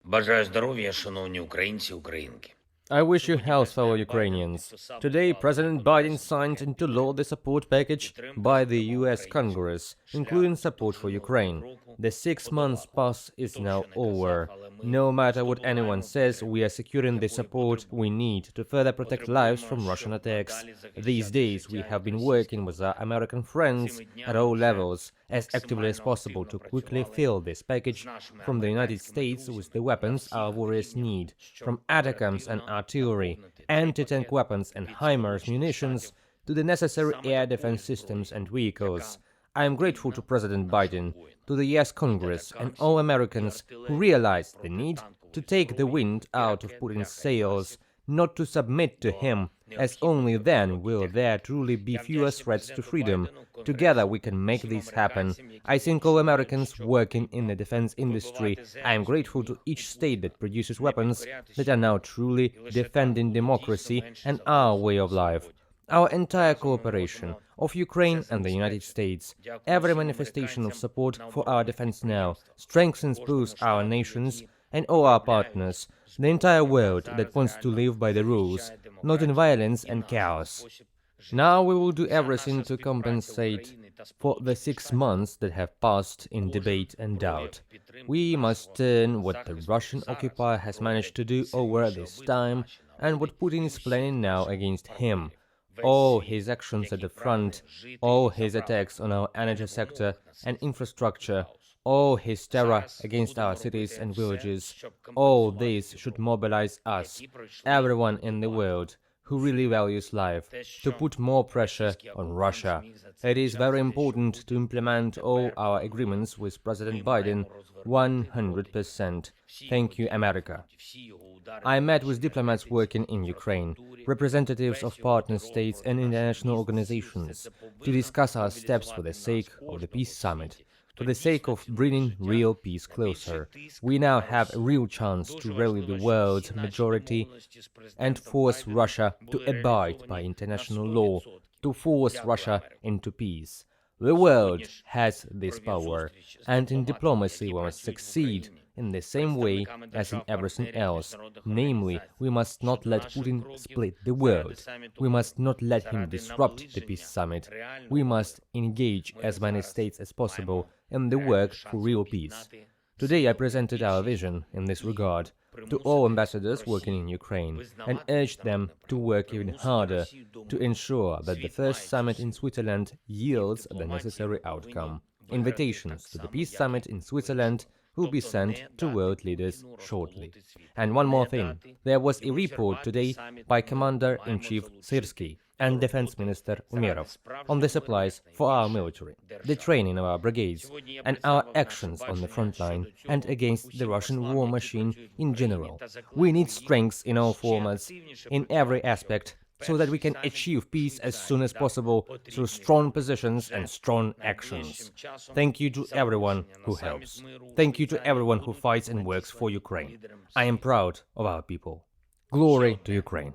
Бажаю здоров'я, шановні українці, українки. I wish you health, fellow Ukrainians. Today, President Biden signed into law the support package by the US Congress, including support for Ukraine. The 6 months pass is now over. No matter what anyone says, we are securing the support we need to further protect lives from Russian attacks. These days, we have been working with our American friends at all levels, as actively as possible, to quickly fill this package from the United States with the weapons our warriors need, from ATACMS and artillery, anti-tank weapons and HIMARS munitions, to the necessary air defense systems and vehicles. I am grateful to President Biden, to the US Congress and all Americans who realized the need to take the wind out of Putin's sails, not to submit to him, as only then will there truly be fewer threats to freedom. Together we can make this happen. I thank all Americans working in the defense industry. I am grateful to each state that produces weapons that are now truly defending democracy and our way of life. Our entire cooperation of Ukraine and the United States, every manifestation of support for our defense now, strengthens both our nations and all our partners, the entire world that wants to live by the rules, not in violence and chaos. Now we will do everything to compensate for the 6 months that have passed in debate and doubt. We must turn what the Russian occupier has managed to do over this time and what Putin is planning now against him. All his actions at the front, all his attacks on our energy sector and infrastructure, all his terror against our cities and villages, all this should mobilize us, everyone in the world who really values life, to put more pressure on Russia. It is very important to implement all our agreements with President Biden 100%. Thank you, America. I met with diplomats working in Ukraine, representatives of partner states and international organizations, to discuss our steps for the sake of the Peace Summit, for the sake of bringing real peace closer. We now have a real chance to rally the world's majority and force Russia to abide by international law, to force Russia into peace. The world has this power, and in diplomacy we must succeed in the same way as in everything else. Namely, we must not let Putin split the world. We must not let him disrupt the Peace Summit. We must engage as many states as possible in the work for real peace. Today I presented our vision in this regard to all ambassadors working in Ukraine and urged them to work even harder to ensure that the first summit in Switzerland yields the necessary outcome. Invitations to the Peace Summit in Switzerland will be sent to world leaders shortly. And one more thing, there was a report today by Commander-in-Chief Syrskyi and Defense Minister Umerov on the supplies for our military, the training of our brigades, and our actions on the front line and against the Russian war machine in general. We need strength in all formats, in every aspect, so that we can achieve peace as soon as possible through strong positions and strong actions. Thank you to everyone who helps. Thank you to everyone who fights and works for Ukraine. I am proud of our people. Glory to Ukraine.